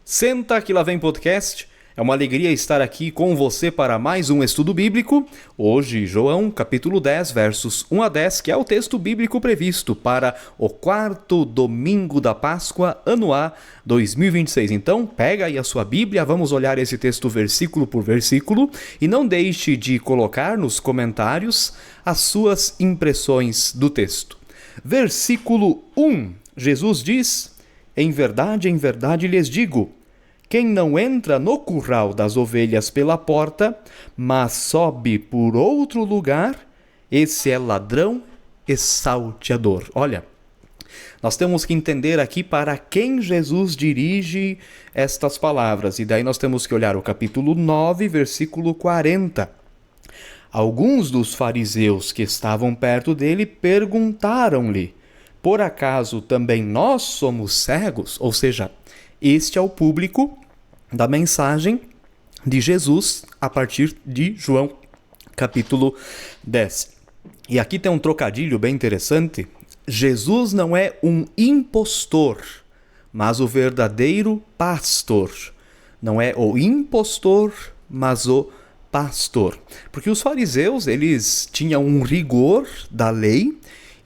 Senta que lá vem podcast. É uma alegria estar aqui com você para mais um estudo bíblico. Hoje, João, capítulo 10, versos 1 a 10, que é o texto bíblico previsto para o quarto domingo da Páscoa, ano A 2026. Então, pega aí a sua Bíblia, vamos olhar esse texto versículo por versículo e não deixe de colocar nos comentários as suas impressões do texto. Versículo 1, Jesus diz: em verdade lhes digo, quem não entra no curral das ovelhas pela porta, mas sobe por outro lugar, esse é ladrão e salteador. Olha, nós temos que entender aqui para quem Jesus dirige estas palavras. E daí nós temos que olhar o capítulo 9, versículo 40. Alguns dos fariseus que estavam perto dele perguntaram-lhe: por acaso também nós somos cegos? Ou seja, este é o público da mensagem de Jesus a partir de João, capítulo 10. E aqui tem um trocadilho bem interessante. Jesus não é um impostor, mas o verdadeiro pastor. Não é o impostor, mas o pastor. Porque os fariseus, eles tinham um rigor da lei,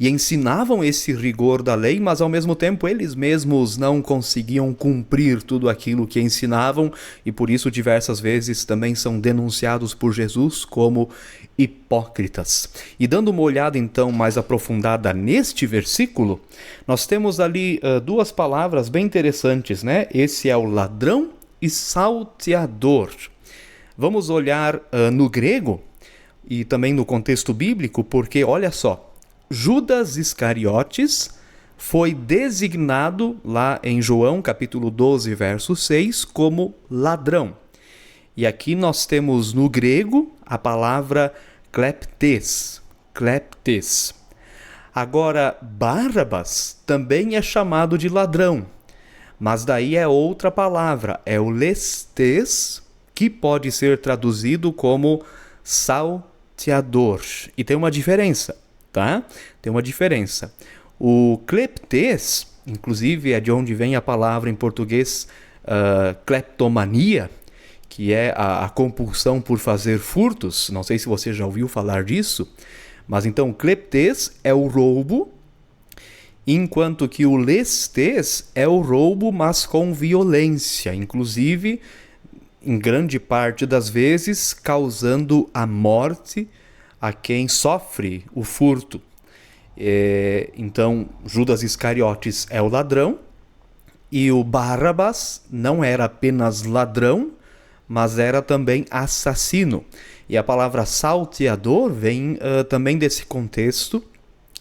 e ensinavam esse rigor da lei, mas ao mesmo tempo eles mesmos não conseguiam cumprir tudo aquilo que ensinavam e por isso diversas vezes também são denunciados por Jesus como hipócritas. E dando uma olhada então mais aprofundada neste versículo, nós temos ali duas palavras bem interessantes, né? Esse é o ladrão e salteador. Vamos olhar no grego e também no contexto bíblico, porque olha só, Judas Iscariotes foi designado lá em João, capítulo 12, verso 6, como ladrão. E aqui nós temos no grego a palavra kleptes. Agora, Barrabás também é chamado de ladrão, mas daí é outra palavra, é o lestes, que pode ser traduzido como salteador. E tem uma diferença. Tá? Tem uma diferença. O kleptes, inclusive é de onde vem a palavra em português kleptomania, que é a compulsão por fazer furtos. Não sei se você já ouviu falar disso, mas então o kleptes é o roubo, enquanto que o lestes é o roubo, mas com violência, inclusive, em grande parte das vezes, causando a morte a quem sofre o furto. Então, Judas Iscariotes é o ladrão, e o Barrabás não era apenas ladrão, mas era também assassino. E a palavra salteador vem também desse contexto,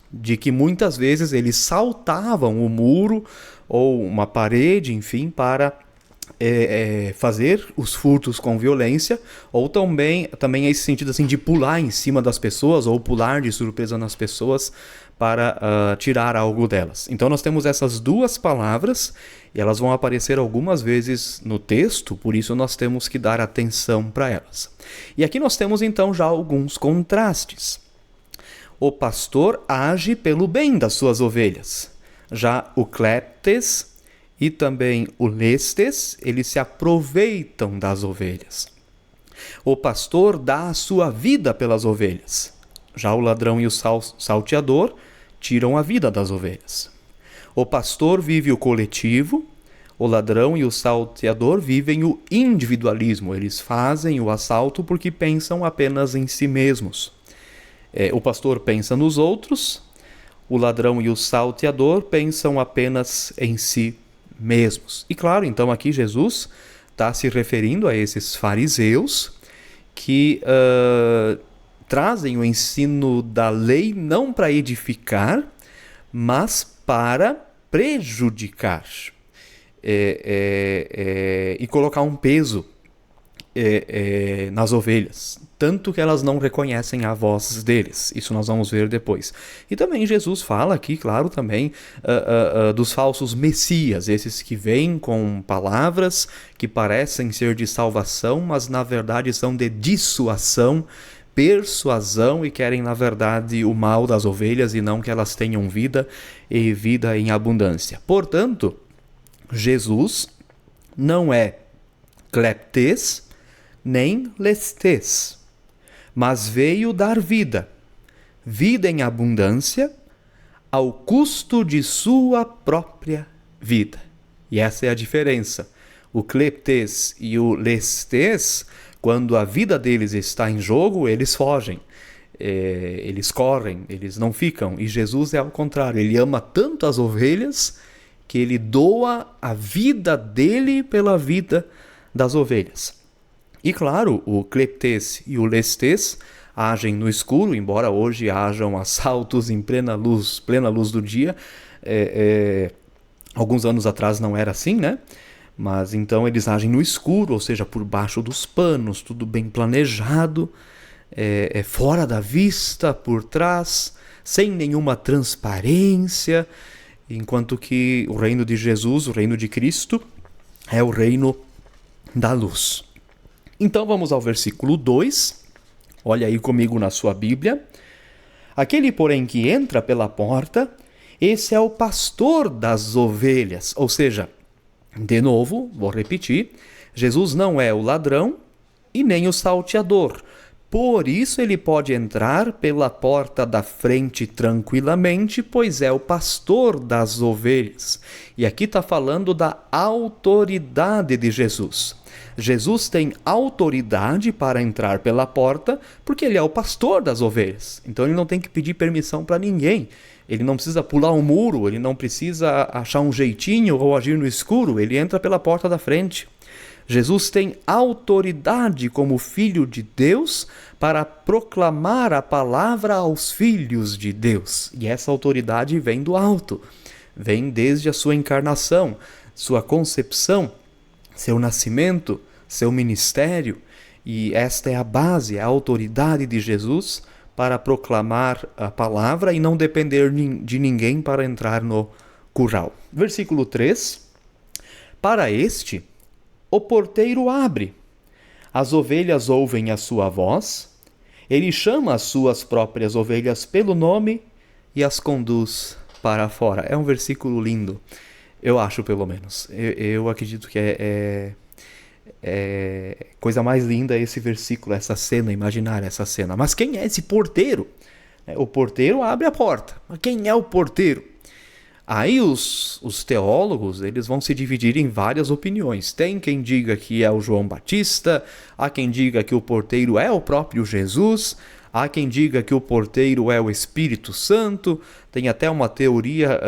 de que muitas vezes eles saltavam o muro ou uma parede, enfim, para fazer os furtos com violência, ou também esse sentido assim de pular em cima das pessoas ou pular de surpresa nas pessoas para tirar algo delas. Então nós temos essas duas palavras e elas vão aparecer algumas vezes no texto, por isso nós temos que dar atenção para elas. E aqui nós temos então já alguns contrastes. O pastor age pelo bem das suas ovelhas. Já o kleptes e também o lestes, eles se aproveitam das ovelhas. O pastor dá a sua vida pelas ovelhas. Já o ladrão e o salteador tiram a vida das ovelhas. O pastor vive o coletivo, o ladrão e o salteador vivem o individualismo. Eles fazem o assalto porque pensam apenas em si mesmos. O pastor pensa nos outros, o ladrão e o salteador pensam apenas em si mesmos. E claro, então aqui Jesus está se referindo a esses fariseus que trazem o ensino da lei não para edificar, mas para prejudicar e colocar um peso nas ovelhas, tanto que elas não reconhecem a voz deles. Isso nós vamos ver depois. E também Jesus fala aqui, claro, também dos falsos messias, esses que vêm com palavras que parecem ser de salvação, mas na verdade são de dissuasão, persuasão, e querem na verdade o mal das ovelhas e não que elas tenham vida e vida em abundância. Portanto, Jesus não é kleptes nem lestes, mas veio dar vida, vida em abundância, ao custo de sua própria vida. E essa é a diferença. O kleptes e o lestes, quando a vida deles está em jogo, eles fogem. Eles correm, eles não ficam. E Jesus é ao contrário, ele ama tanto as ovelhas que ele doa a vida dele pela vida das ovelhas. E claro, o kleptes e o lestes agem no escuro, embora hoje hajam assaltos em plena luz do dia. Alguns anos atrás não era assim, né? Mas então eles agem no escuro, ou seja, por baixo dos panos, tudo bem planejado, fora da vista, por trás, sem nenhuma transparência, enquanto que o reino de Jesus, o reino de Cristo, é o reino da luz. Então vamos ao versículo 2, olha aí comigo na sua Bíblia. Aquele, porém, que entra pela porta, esse é o pastor das ovelhas. Ou seja, de novo, vou repetir, Jesus não é o ladrão e nem o salteador. Por isso ele pode entrar pela porta da frente tranquilamente, pois é o pastor das ovelhas. E aqui está falando da autoridade de Jesus. Jesus tem autoridade para entrar pela porta, porque ele é o pastor das ovelhas. Então ele não tem que pedir permissão para ninguém. Ele não precisa pular um muro, ele não precisa achar um jeitinho ou agir no escuro. Ele entra pela porta da frente. Jesus tem autoridade como Filho de Deus para proclamar a palavra aos filhos de Deus. E essa autoridade vem do alto, vem desde a sua encarnação, sua concepção, seu nascimento, seu ministério. E esta é a base, a autoridade de Jesus para proclamar a palavra e não depender de ninguém para entrar no curral. Versículo 3. Para este, o porteiro abre, as ovelhas ouvem a sua voz, ele chama as suas próprias ovelhas pelo nome e as conduz para fora. É um versículo lindo, eu acho, pelo menos. Eu acredito que é coisa mais linda esse versículo, essa cena, imaginar essa cena. Mas quem é esse porteiro? O porteiro abre a porta. Mas quem é o porteiro? Aí os teólogos, eles vão se dividir em várias opiniões. Tem quem diga que é o João Batista, há quem diga que o porteiro é o próprio Jesus, há quem diga que o porteiro é o Espírito Santo. Tem até uma teoria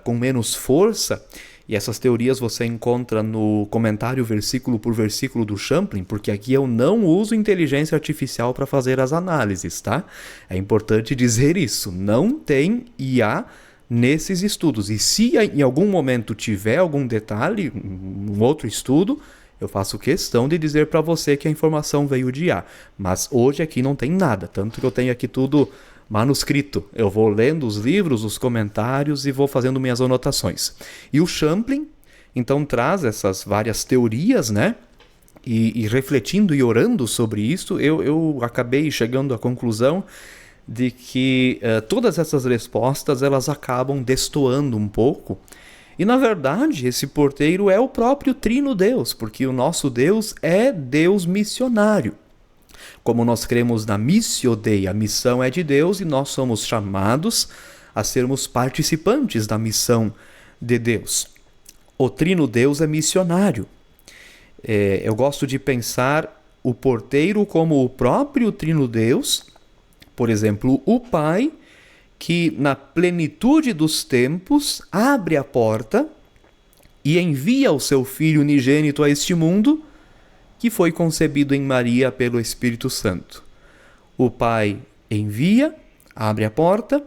com menos força, e essas teorias você encontra no comentário versículo por versículo do Champlin, porque aqui eu não uso inteligência artificial para fazer as análises, tá? É importante dizer isso, não tem IA nesses estudos. E se em algum momento tiver algum detalhe, um outro estudo, eu faço questão de dizer para você que a informação veio de IA. Mas hoje aqui não tem nada, tanto que eu tenho aqui tudo manuscrito. Eu vou lendo os livros, os comentários e vou fazendo minhas anotações. E o Champlin, então, traz essas várias teorias, né? E refletindo e orando sobre isso, eu acabei chegando à conclusão de que todas essas respostas elas acabam destoando um pouco. E na verdade esse porteiro é o próprio Trino Deus, porque o nosso Deus é Deus missionário. Como nós cremos na Missio Dei, a missão é de Deus e nós somos chamados a sermos participantes da missão de Deus. O Trino Deus é missionário. Eu gosto de pensar o porteiro como o próprio Trino Deus. Por exemplo, o Pai, que na plenitude dos tempos abre a porta e envia o seu Filho unigênito a este mundo, que foi concebido em Maria pelo Espírito Santo. O Pai envia, abre a porta,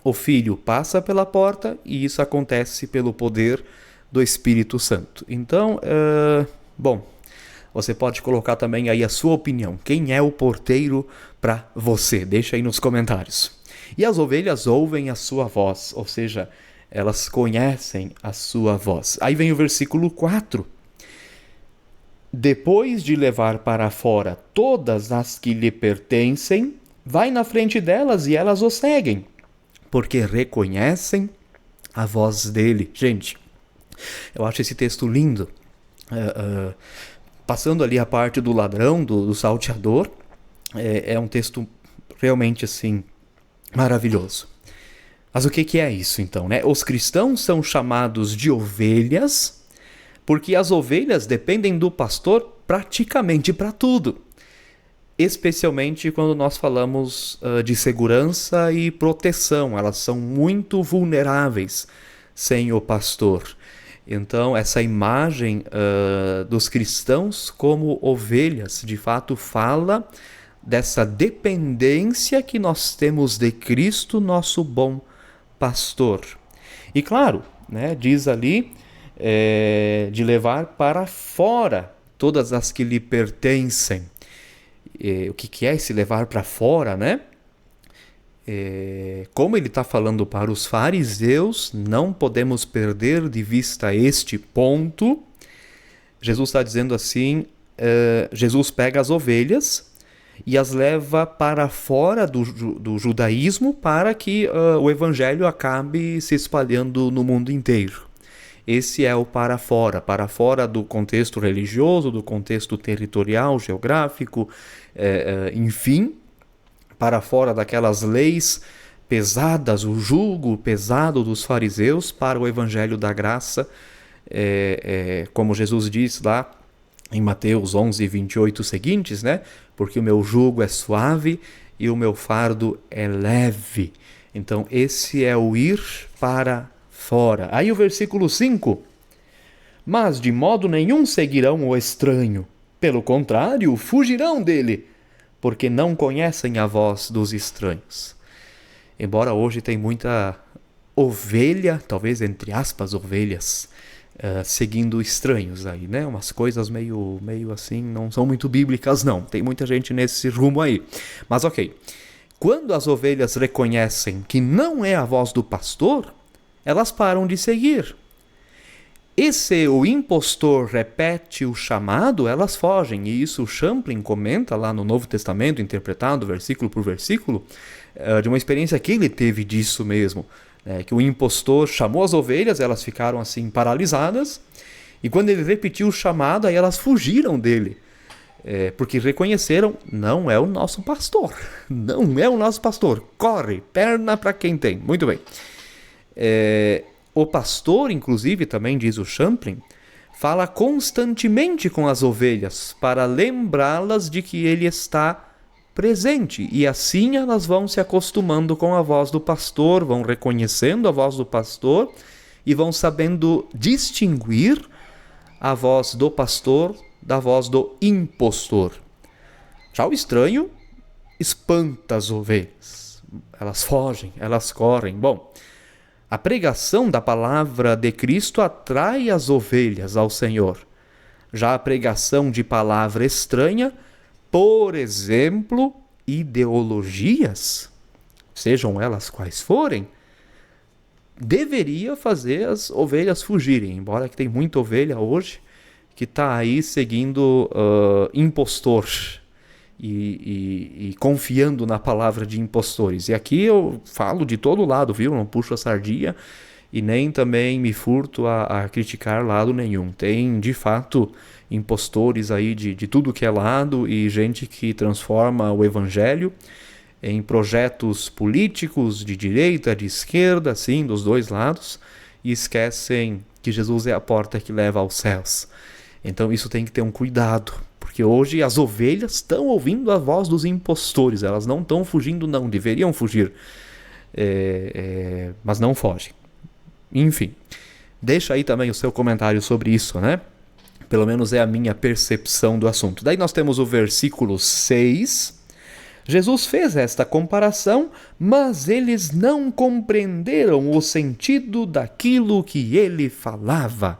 o Filho passa pela porta e isso acontece pelo poder do Espírito Santo. Então, você pode colocar também aí a sua opinião. Quem é o porteiro para você? Deixa aí nos comentários. E as ovelhas ouvem a sua voz, ou seja, elas conhecem a sua voz. Aí vem o versículo 4. Depois de levar para fora todas as que lhe pertencem, vai na frente delas e elas o seguem, porque reconhecem a voz dele. Gente, eu acho esse texto lindo. passando ali a parte do ladrão, do salteador, é um texto realmente assim maravilhoso. Mas o que é isso então, né? Os cristãos são chamados de ovelhas porque as ovelhas dependem do pastor praticamente para tudo. Especialmente quando nós falamos de segurança e proteção. Elas são muito vulneráveis sem o pastor. Então, essa imagem dos cristãos como ovelhas, de fato, fala dessa dependência que nós temos de Cristo, nosso bom pastor. E claro, né, diz ali de levar para fora todas as que lhe pertencem. O que é esse levar para fora, né? Como ele está falando para os fariseus, não podemos perder de vista este ponto. Jesus está dizendo assim, Jesus pega as ovelhas e as leva para fora do judaísmo para que o evangelho acabe se espalhando no mundo inteiro. Esse é o para fora do contexto religioso, do contexto territorial, geográfico, enfim, para fora daquelas leis pesadas, o jugo pesado dos fariseus para o evangelho da graça, como Jesus diz lá em Mateus 11, 28 seguintes, né? Porque o meu jugo é suave e o meu fardo é leve. Então esse é o ir para fora. Aí o versículo 5. Mas de modo nenhum seguirão o estranho. Pelo contrário, fugirão dele, porque não conhecem a voz dos estranhos. Embora hoje tem muita ovelha, talvez entre aspas ovelhas, seguindo estranhos aí, né? Umas coisas meio assim, não são muito bíblicas não. Tem muita gente nesse rumo aí. Mas ok. Quando as ovelhas reconhecem que não é a voz do pastor, elas param de seguir. E se o impostor repete o chamado, elas fogem. E isso Champlin comenta lá no Novo Testamento, interpretado versículo por versículo, de uma experiência que ele teve disso mesmo. Que o impostor chamou as ovelhas, elas ficaram assim paralisadas, e quando ele repetiu o chamado, aí elas fugiram dele. Porque reconheceram, não é o nosso pastor. Não é o nosso pastor. Corre, perna para quem tem. Muito bem. O pastor, inclusive, também diz o Champlin, fala constantemente com as ovelhas para lembrá-las de que ele está presente. E assim elas vão se acostumando com a voz do pastor, vão reconhecendo a voz do pastor e vão sabendo distinguir a voz do pastor da voz do impostor. Já o estranho espanta as ovelhas. Elas fogem, elas correm. Bom, a pregação da palavra de Cristo atrai as ovelhas ao Senhor. Já a pregação de palavra estranha, por exemplo, ideologias, sejam elas quais forem, deveria fazer as ovelhas fugirem. Embora que tem muita ovelha hoje que está aí seguindo impostor e confiando na palavra de impostores. E aqui eu falo de todo lado, viu? Não puxo a sardinha e nem também me furto a criticar lado nenhum. Tem, de fato, impostores aí de tudo que é lado e gente que transforma o evangelho em projetos políticos de direita, de esquerda, assim, dos dois lados, e esquecem que Jesus é a porta que leva aos céus. Então isso tem que ter um cuidado, porque hoje as ovelhas estão ouvindo a voz dos impostores, elas não estão fugindo não, deveriam fugir, mas não fogem. Enfim, deixa aí também o seu comentário sobre isso, né? Pelo menos é a minha percepção do assunto. Daí nós temos o versículo 6. Jesus fez esta comparação, mas eles não compreenderam o sentido daquilo que ele falava.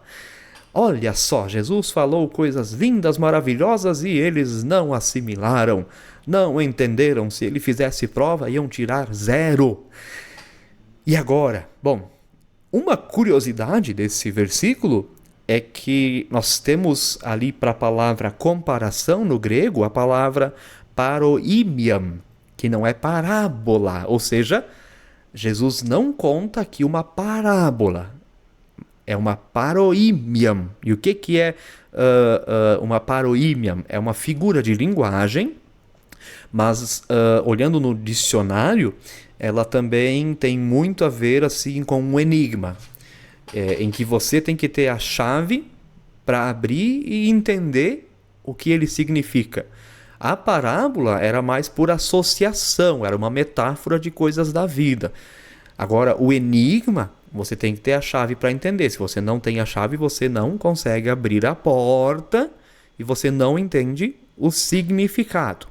Olha só, Jesus falou coisas lindas, maravilhosas e eles não assimilaram, não entenderam. Se ele fizesse prova, iam tirar 0. E agora? Bom, uma curiosidade desse versículo é que nós temos ali para a palavra comparação no grego a palavra paroimiam, que não é parábola, ou seja, Jesus não conta aqui uma parábola. é uma paroímiam. E o que é uma paroímiam? É uma figura de linguagem, mas olhando no dicionário, ela também tem muito a ver assim com um enigma, em que você tem que ter a chave para abrir e entender o que ele significa. A parábola era mais por associação, era uma metáfora de coisas da vida. Agora, o enigma, você tem que ter a chave para entender. Se você não tem a chave, você não consegue abrir a porta e você não entende o significado.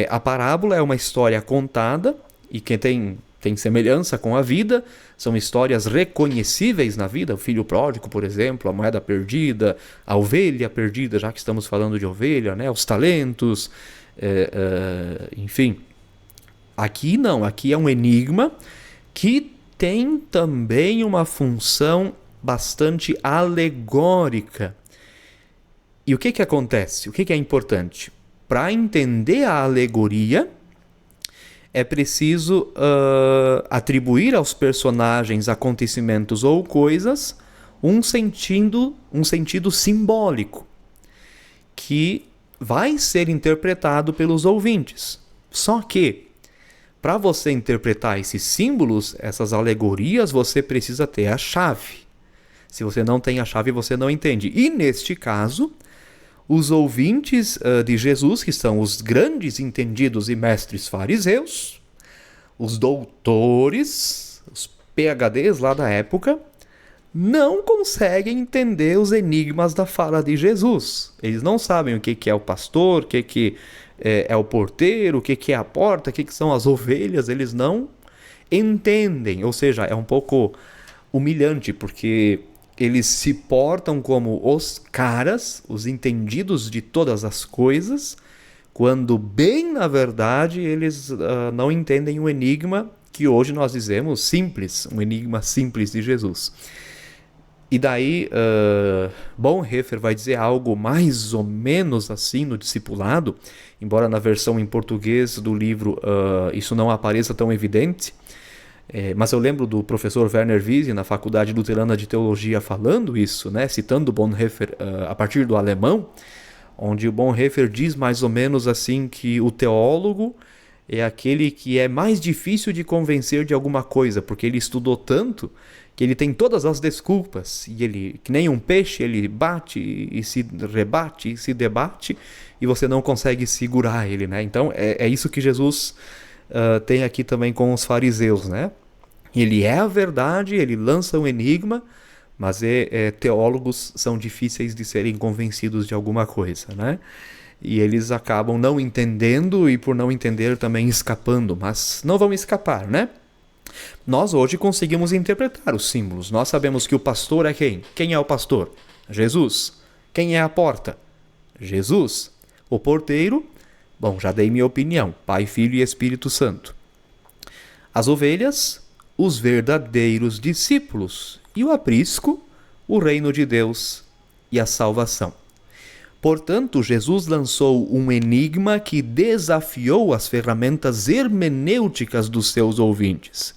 A parábola é uma história contada e que tem semelhança com a vida, são histórias reconhecíveis na vida, o filho pródigo, por exemplo, a moeda perdida, a ovelha perdida, já que estamos falando de ovelha, né? Os talentos, enfim. Aqui não, aqui é um enigma que tem também uma função bastante alegórica. E o que acontece? O que é importante? Para entender a alegoria, é preciso atribuir aos personagens, acontecimentos ou coisas um sentido simbólico que vai ser interpretado pelos ouvintes. Só que, para você interpretar esses símbolos, essas alegorias, você precisa ter a chave. Se você não tem a chave, você não entende. E neste caso, os ouvintes de Jesus, que são os grandes entendidos e mestres fariseus, os doutores, os PhDs lá da época, não conseguem entender os enigmas da fala de Jesus. Eles não sabem o que é o pastor, o que é o porteiro, o que é a porta, o que são as ovelhas. Eles não entendem. Ou seja, é um pouco humilhante, porque eles se portam como os caras, os entendidos de todas as coisas, quando bem na verdade eles não entendem o enigma que hoje nós dizemos simples, um enigma simples de Jesus. E daí Bonhoeffer vai dizer algo mais ou menos assim no Discipulado, embora na versão em português do livro isso não apareça tão evidente. Mas eu lembro do professor Werner Wiese, na Faculdade Luterana de Teologia, falando isso, né? Citando Bonhoeffer a partir do alemão, onde o Bonhoeffer diz mais ou menos assim que o teólogo é aquele que é mais difícil de convencer de alguma coisa, porque ele estudou tanto que ele tem todas as desculpas, e ele, que nem um peixe, ele bate e se rebate e se debate, e você não consegue segurar ele, né? Então é isso que Jesus tem aqui também com os fariseus, né? Ele é a verdade, ele lança um enigma, mas teólogos são difíceis de serem convencidos de alguma coisa, né? E eles acabam não entendendo e por não entender também escapando, mas não vão escapar, né? Nós hoje conseguimos interpretar os símbolos. Nós sabemos que o pastor é quem? Quem é o pastor? Jesus. Quem é a porta? Jesus. O porteiro? Bom, já dei minha opinião. Pai, Filho e Espírito Santo. As ovelhas? Os verdadeiros discípulos. E o aprisco? O reino de Deus e a salvação. Portanto, Jesus lançou um enigma que desafiou as ferramentas hermenêuticas dos seus ouvintes.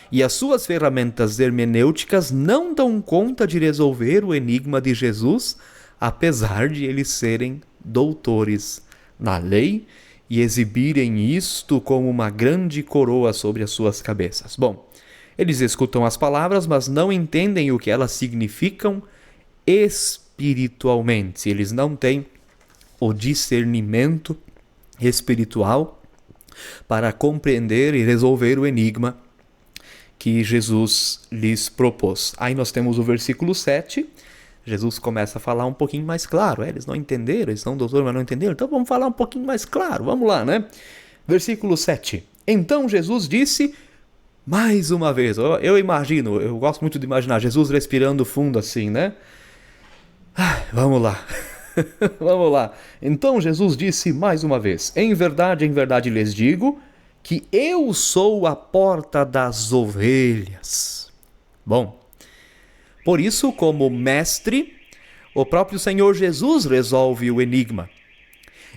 E as suas ferramentas hermenêuticas não dão conta de resolver o enigma de Jesus, apesar de eles serem doutores na lei e exibirem isto como uma grande coroa sobre as suas cabeças. Bom, eles escutam as palavras, mas não entendem o que elas significam espiritualmente. Eles não têm o discernimento espiritual para compreender e resolver o enigma que Jesus lhes propôs. Aí nós temos o versículo 7. Jesus começa a falar um pouquinho mais claro. Eles não entenderam, eles são doutores, mas não entenderam. Então vamos falar um pouquinho mais claro. Vamos lá, né? Versículo 7. Então Jesus disse mais uma vez. Eu imagino, eu gosto muito de imaginar Jesus respirando fundo assim, né? Vamos lá. Vamos lá. Então Jesus disse mais uma vez: em verdade lhes digo que eu sou a porta das ovelhas. Bom, por isso, como mestre, o próprio Senhor Jesus resolve o enigma.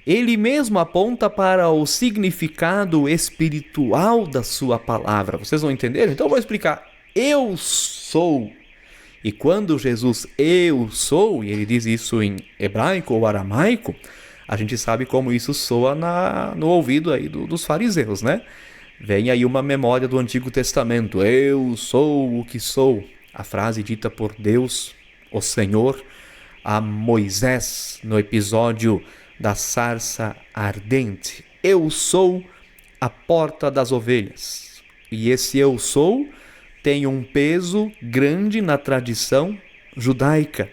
Ele mesmo aponta para o significado espiritual da sua palavra. Vocês não entenderam? Então eu vou explicar. Eu sou. E quando Jesus eu sou, e ele diz isso em hebraico ou aramaico, a gente sabe como isso soa no ouvido aí dos fariseus, né? Vem aí uma memória do Antigo Testamento. Eu sou o que sou. A frase dita por Deus, o Senhor, a Moisés no episódio da sarça ardente. Eu sou a porta das ovelhas. E esse eu sou tem um peso grande na tradição judaica.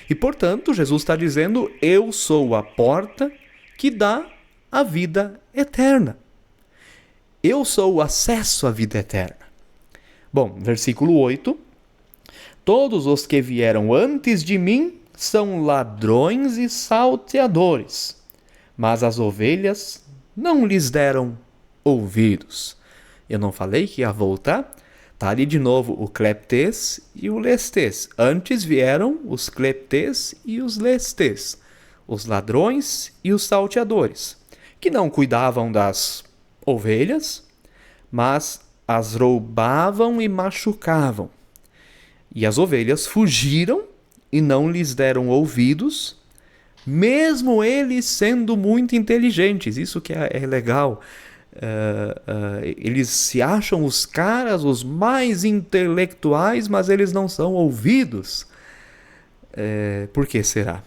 E, portanto, Jesus está dizendo, eu sou a porta que dá a vida eterna. Eu sou o acesso à vida eterna. Bom, versículo 8. Todos os que vieram antes de mim são ladrões e salteadores, mas as ovelhas não lhes deram ouvidos. Eu não falei que ia voltar? Está ali de novo o cleptes e o lestes. Antes vieram os cleptes e os lestes, os ladrões e os salteadores, que não cuidavam das ovelhas, mas as roubavam e machucavam. E as ovelhas fugiram e não lhes deram ouvidos, mesmo eles sendo muito inteligentes. Isso que é legal. Eles se acham os caras, os mais intelectuais, mas eles não são ouvidos. Por que será?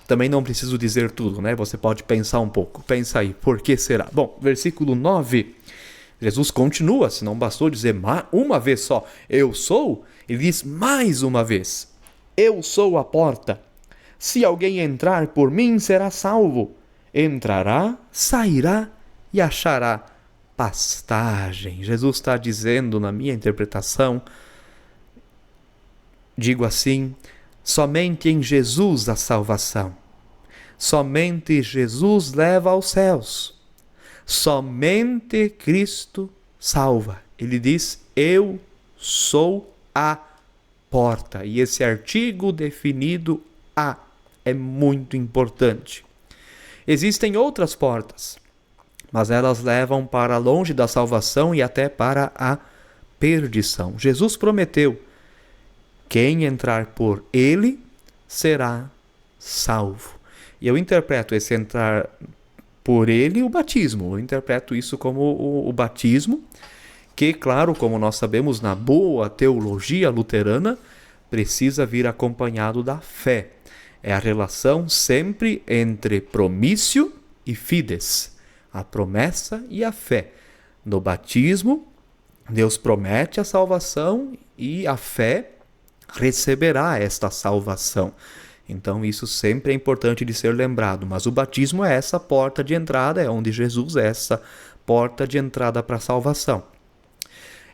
Também não preciso dizer tudo, né? Você pode pensar um pouco. Pensa aí, por que será? Bom, versículo 9. Jesus continua, se não bastou dizer uma vez só, eu sou, ele diz mais uma vez, eu sou a porta. Se alguém entrar por mim, será salvo. Entrará, sairá e achará pastagem. Jesus está dizendo, na minha interpretação, digo assim, somente em Jesus a salvação. Somente Jesus leva aos céus. Somente Cristo salva. Ele diz, eu sou a porta. E esse artigo definido a é muito importante. Existem outras portas, mas elas levam para longe da salvação e até para a perdição. Jesus prometeu, quem entrar por ele será salvo. E eu interpreto esse entrar por ele o batismo. Eu interpreto isso como o batismo, que, claro, como nós sabemos na boa teologia luterana, precisa vir acompanhado da fé. É a relação sempre entre promissio e fides, a promessa e a fé. No batismo, Deus promete a salvação e a fé receberá esta salvação. Então isso sempre é importante de ser lembrado, mas o batismo é essa porta de entrada, é onde Jesus é essa porta de entrada para a salvação.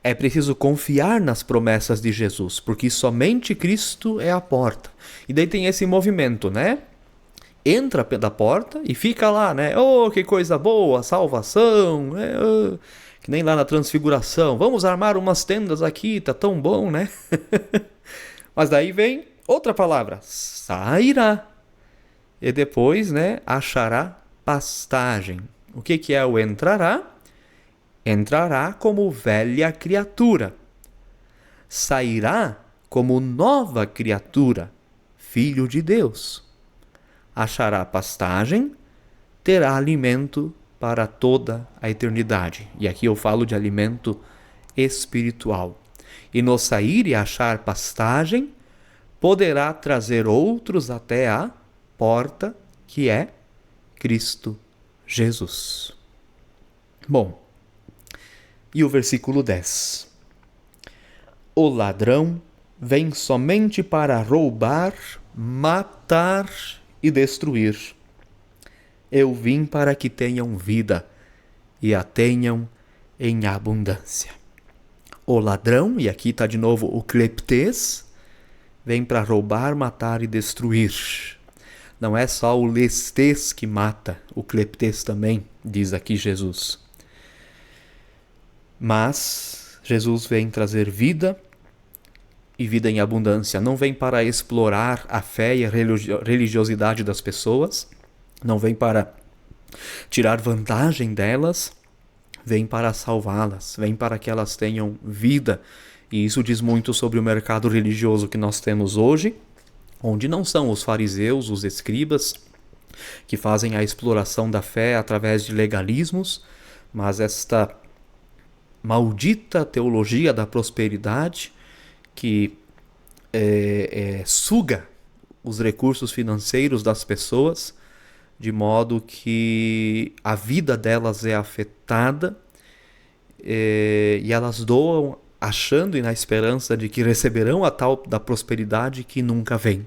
É preciso confiar nas promessas de Jesus, porque somente Cristo é a porta. E daí tem esse movimento, né? Entra da porta e fica lá, né? Oh, que coisa boa, salvação, né? Oh, que nem lá na Transfiguração. Vamos armar umas tendas aqui, tá tão bom, né? Mas daí vem outra palavra, sairá. E depois, né, achará pastagem. O que é o entrará? Entrará como velha criatura. Sairá como nova criatura, filho de Deus. Achará pastagem, terá alimento para toda a eternidade. E aqui eu falo de alimento espiritual. E no sair e achar pastagem, poderá trazer outros até a porta, que é Cristo Jesus. Bom, e o versículo 10. O ladrão vem somente para roubar, matar e destruir. Eu vim para que tenham vida e a tenham em abundância. O ladrão, e aqui está de novo o cleptes, vem para roubar, matar e destruir. Não é só o lestes que mata, o cleptes também, diz aqui Jesus. Mas Jesus vem trazer vida e vida em abundância. Não vem para explorar a fé e a religiosidade das pessoas. Não vem para tirar vantagem delas. Vem para salvá-las. Vem para que elas tenham vida E isso diz muito sobre o mercado religioso que nós temos hoje, onde não são os fariseus, os escribas, que fazem a exploração da fé através de legalismos, mas esta maldita teologia da prosperidade que suga os recursos financeiros das pessoas, de modo que a vida delas é afetada e elas doam achando e na esperança de que receberão a tal da prosperidade que nunca vem.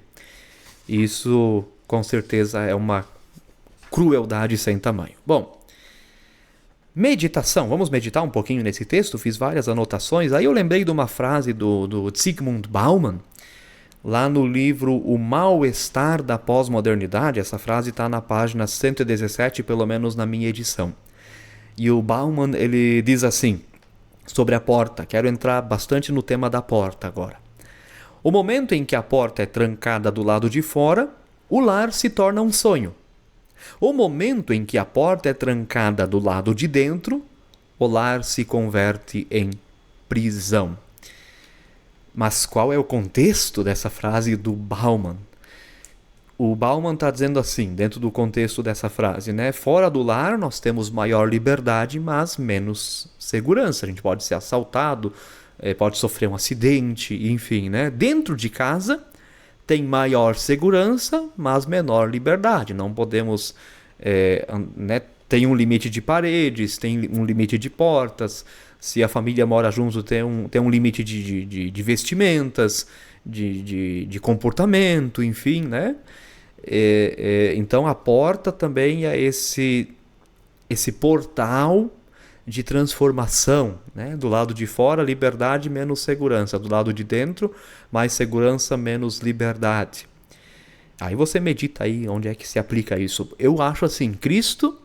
Isso, com certeza, é uma crueldade sem tamanho. Bom, meditação. Vamos meditar um pouquinho nesse texto. Fiz várias anotações. Aí eu lembrei de uma frase do Zygmunt Bauman, lá no livro O Mal-Estar da Pós-Modernidade. Essa frase está na página 117, pelo menos na minha edição. E o Bauman, ele diz assim, sobre a porta. Quero entrar bastante no tema da porta agora. O momento em que a porta é trancada do lado de fora, o lar se torna um sonho. O momento em que a porta é trancada do lado de dentro, o lar se converte em prisão. Mas qual é o contexto dessa frase do Bauman? O Bauman está dizendo assim, dentro do contexto dessa frase, né? Fora do lar nós temos maior liberdade, mas menos segurança. A gente pode ser assaltado, pode sofrer um acidente, enfim, né? Dentro de casa tem maior segurança, mas menor liberdade. Não podemos... tem um limite de paredes, tem um limite de portas. Se a família mora junto, tem um limite de vestimentas, de comportamento, enfim, né? Então a porta também é esse portal de transformação, né? Do lado de fora, liberdade menos segurança. Do lado de dentro, mais segurança, menos liberdade. Aí você medita aí onde é que se aplica isso. Eu acho assim, Cristo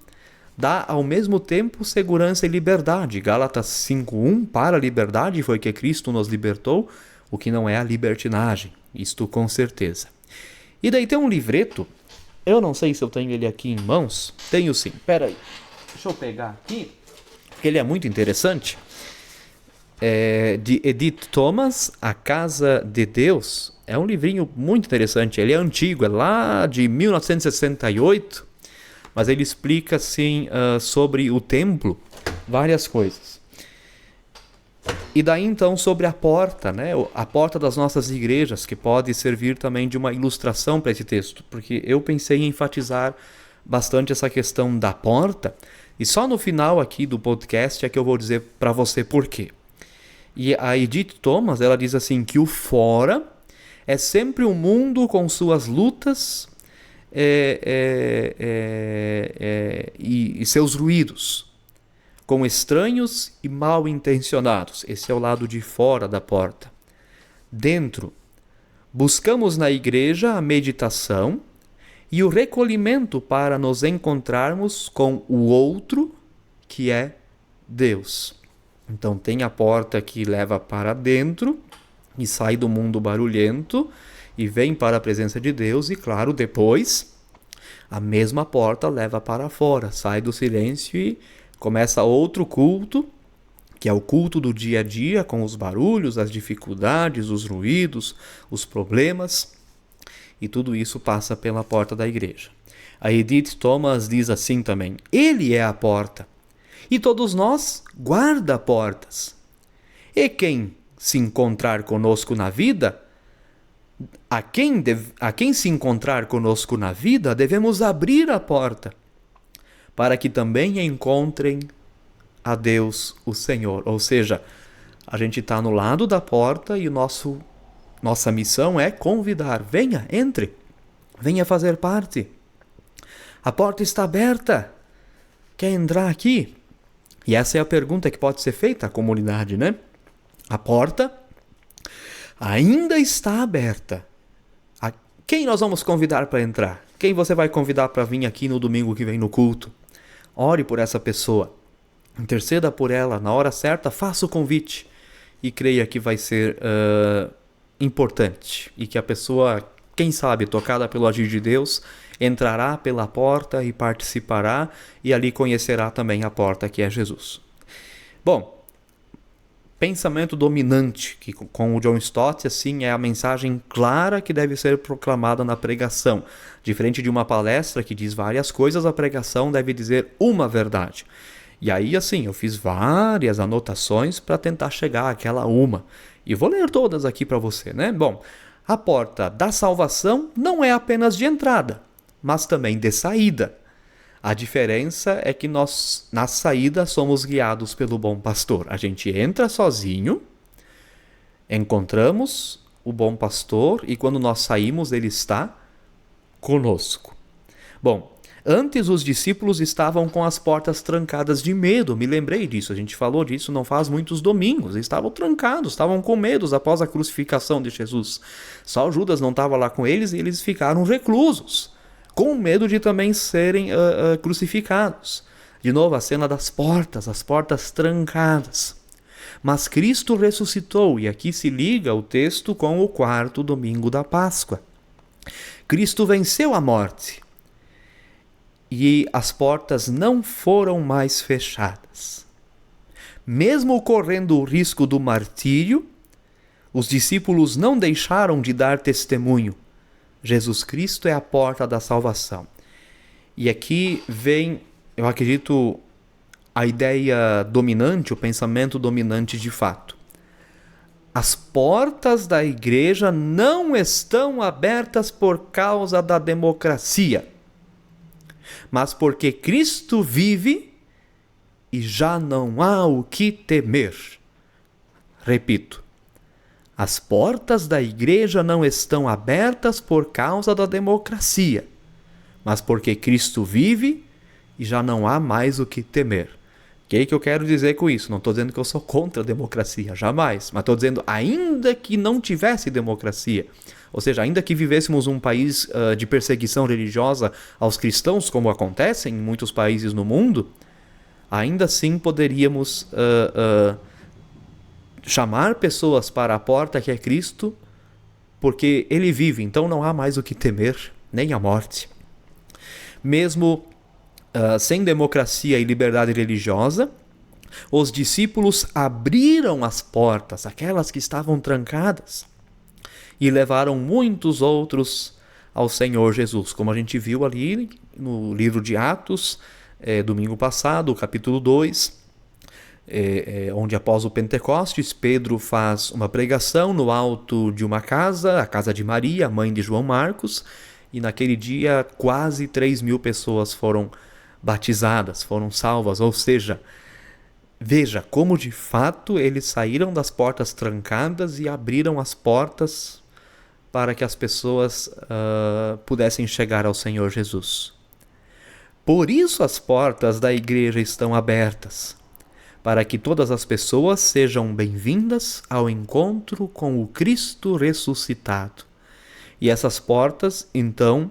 dá ao mesmo tempo segurança e liberdade. Gálatas 5:1, para a liberdade foi que Cristo nos libertou, o que não é a libertinagem. Isto com certeza. E daí tem um livreto, eu não sei se eu tenho ele aqui em mãos. Tenho sim, pera aí. Deixa eu pegar aqui, porque ele é muito interessante. De Edith Thomas, A Casa de Deus. É um livrinho muito interessante, ele é antigo, é lá de 1968, mas ele explica assim, sobre o templo, várias coisas. E daí então sobre a porta, né? A porta das nossas igrejas, que pode servir também de uma ilustração para esse texto, porque eu pensei em enfatizar bastante essa questão da porta, e só no final aqui do podcast é que eu vou dizer para você por quê. E a Edith Thomas, ela diz assim, que o fora é sempre um mundo com suas lutas e seus ruídos, com estranhos e mal intencionados. Esse é o lado de fora da porta. Dentro, buscamos na igreja a meditação e o recolhimento para nos encontrarmos com o outro, que é Deus. Então tem a porta que leva para dentro e sai do mundo barulhento e vem para a presença de Deus, e claro, depois a mesma porta leva para fora, sai do silêncio e começa outro culto, que é o culto do dia a dia, com os barulhos, as dificuldades, os ruídos, os problemas, e tudo isso passa pela porta da igreja. A Edith Thomas diz assim também, ele é a porta, e todos nós guarda-portas. E quem se encontrar conosco na vida, a quem se encontrar conosco na vida, devemos abrir a porta, para que também encontrem a Deus, o Senhor. Ou seja, a gente está no lado da porta e nossa missão é convidar. Venha, entre, venha fazer parte. A porta está aberta. Quer entrar aqui? E essa é a pergunta que pode ser feita à comunidade, né? A porta ainda está aberta. Quem nós vamos convidar para entrar? Quem você vai convidar para vir aqui no domingo que vem no culto? Ore por essa pessoa. Interceda por ela na hora certa, faça o convite. E creia que vai ser importante. E que a pessoa, quem sabe, tocada pelo agir de Deus, entrará pela porta e participará. E ali conhecerá também a porta que é Jesus. Bom, pensamento dominante, que com o John Stott, assim, é a mensagem clara que deve ser proclamada na pregação. Diferente de uma palestra que diz várias coisas, a pregação deve dizer uma verdade. E aí, assim, eu fiz várias anotações para tentar chegar àquela uma. E vou ler todas aqui para você, né? Bom, a porta da salvação não é apenas de entrada, mas também de saída. A diferença é que nós, na saída, somos guiados pelo bom pastor. A gente entra sozinho, encontramos o bom pastor e quando nós saímos, ele está conosco. Bom, antes os discípulos estavam com as portas trancadas de medo. Me lembrei disso, a gente falou disso não faz muitos domingos. Estavam trancados, estavam com medo após a crucificação de Jesus. Só Judas não estava lá com eles e eles ficaram reclusos, com medo de também serem crucificados. De novo, a cena das portas, as portas trancadas. Mas Cristo ressuscitou, e aqui se liga o texto com o 4º domingo da Páscoa. Cristo venceu a morte, e as portas não foram mais fechadas. Mesmo correndo o risco do martírio, os discípulos não deixaram de dar testemunho. Jesus Cristo é a porta da salvação. E aqui vem, eu acredito, a ideia dominante, o pensamento dominante de fato. As portas da igreja não estão abertas por causa da democracia, mas porque Cristo vive e já não há o que temer. Repito. As portas da igreja não estão abertas por causa da democracia, mas porque Cristo vive e já não há mais o que temer. O que eu quero dizer com isso? Não estou dizendo que eu sou contra a democracia, jamais. Mas estou dizendo, ainda que não tivesse democracia, ou seja, ainda que vivêssemos um país de perseguição religiosa aos cristãos, como acontece em muitos países no mundo, ainda assim poderíamos chamar pessoas para a porta que é Cristo, porque ele vive, então não há mais o que temer, nem a morte. Mesmo sem democracia e liberdade religiosa, os discípulos abriram as portas, aquelas que estavam trancadas, e levaram muitos outros ao Senhor Jesus, como a gente viu ali no livro de Atos, domingo passado, capítulo 2, onde após o Pentecostes, Pedro faz uma pregação no alto de uma casa, a casa de Maria, mãe de João Marcos, e naquele dia quase 3.000 pessoas foram batizadas, foram salvas, ou seja, veja como de fato eles saíram das portas trancadas e abriram as portas para que as pessoas pudessem chegar ao Senhor Jesus. Por isso as portas da igreja estão abertas, para que todas as pessoas sejam bem-vindas ao encontro com o Cristo ressuscitado. E essas portas, então,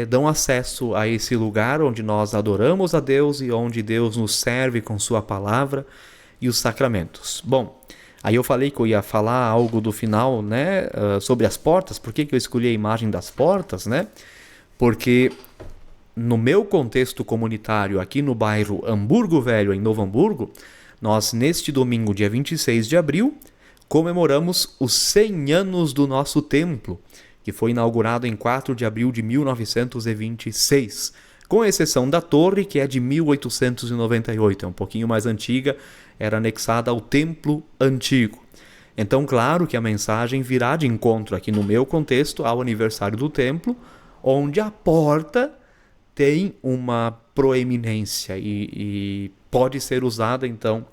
dão acesso a esse lugar onde nós adoramos a Deus e onde Deus nos serve com sua palavra e os sacramentos. Bom, aí eu falei que eu ia falar algo do final, né, sobre as portas. Por que eu escolhi a imagem das portas, né? Porque no meu contexto comunitário aqui no bairro Hamburgo Velho, em Novo Hamburgo, nós neste domingo, dia 26 de abril, comemoramos os 100 anos do nosso templo, que foi inaugurado em 4 de abril de 1926, com exceção da torre, que é de 1898, é um pouquinho mais antiga, era anexada ao templo antigo. Então, claro que a mensagem virá de encontro aqui no meu contexto ao aniversário do templo, onde a porta tem uma proeminência e pode ser usada, então,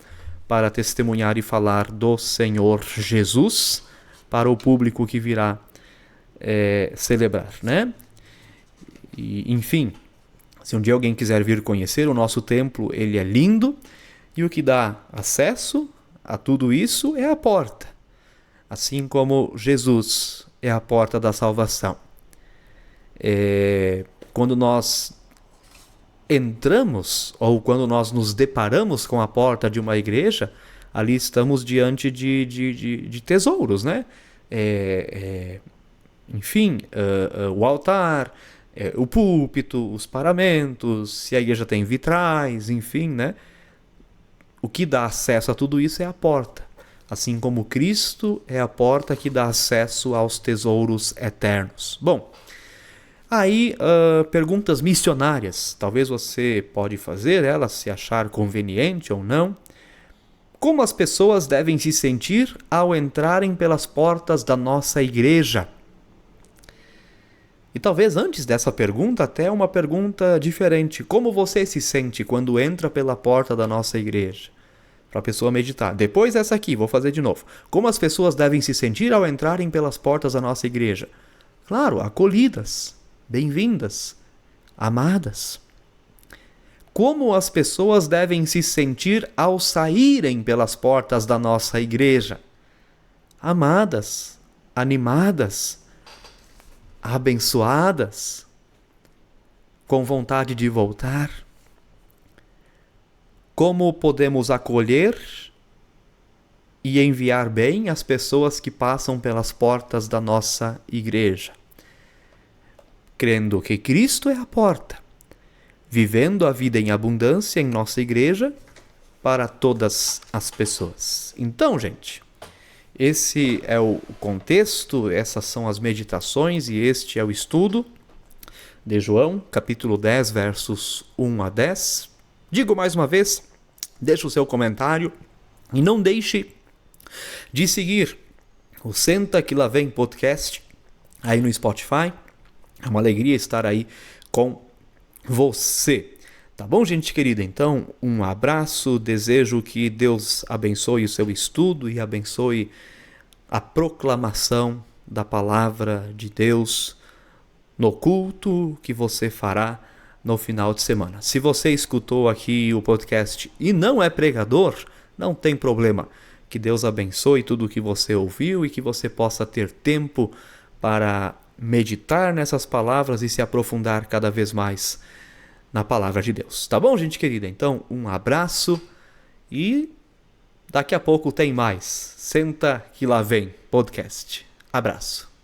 para testemunhar e falar do Senhor Jesus para o público que virá celebrar, né? E, enfim, se um dia alguém quiser vir conhecer o nosso templo, ele é lindo, e o que dá acesso a tudo isso é a porta, assim como Jesus é a porta da salvação. Quando nós entramos, ou quando nós nos deparamos com a porta de uma igreja, ali estamos diante de tesouros, né? Enfim, o altar, o púlpito, os paramentos, se a igreja tem vitrais, enfim, né? O que dá acesso a tudo isso é a porta. assim como Cristo é a porta que dá acesso aos tesouros eternos. Bom, aí perguntas missionárias, talvez você pode fazer elas se achar conveniente ou não. Como as pessoas devem se sentir ao entrarem pelas portas da nossa igreja? E talvez antes dessa pergunta, até uma pergunta diferente. Como você se sente quando entra pela porta da nossa igreja? Para a pessoa meditar. Depois essa aqui, vou fazer de novo. Como as pessoas devem se sentir ao entrarem pelas portas da nossa igreja? Claro, acolhidas, bem-vindas, amadas. Como as pessoas devem se sentir ao saírem pelas portas da nossa igreja? Amadas, animadas, abençoadas, com vontade de voltar? Como podemos acolher e enviar bem as pessoas que passam pelas portas da nossa igreja? Crendo que Cristo é a porta, vivendo a vida em abundância em nossa igreja para todas as pessoas. Então, gente, esse é o contexto, essas são as meditações e este é o estudo de João, capítulo 10, versos 1 a 10. Digo mais uma vez, deixe o seu comentário e não deixe de seguir o Senta Que Lá Vem podcast aí no Spotify. É uma alegria estar aí com você. Tá bom, gente querida? Então, um abraço, desejo que Deus abençoe o seu estudo e abençoe a proclamação da palavra de Deus no culto que você fará no final de semana. Se você escutou aqui o podcast e não é pregador, não tem problema. Que Deus abençoe tudo o que você ouviu e que você possa ter tempo para meditar nessas palavras e se aprofundar cada vez mais na palavra de Deus. Tá bom, gente querida? Então, um abraço e daqui a pouco tem mais. Senta Que Lá Vem podcast. Abraço.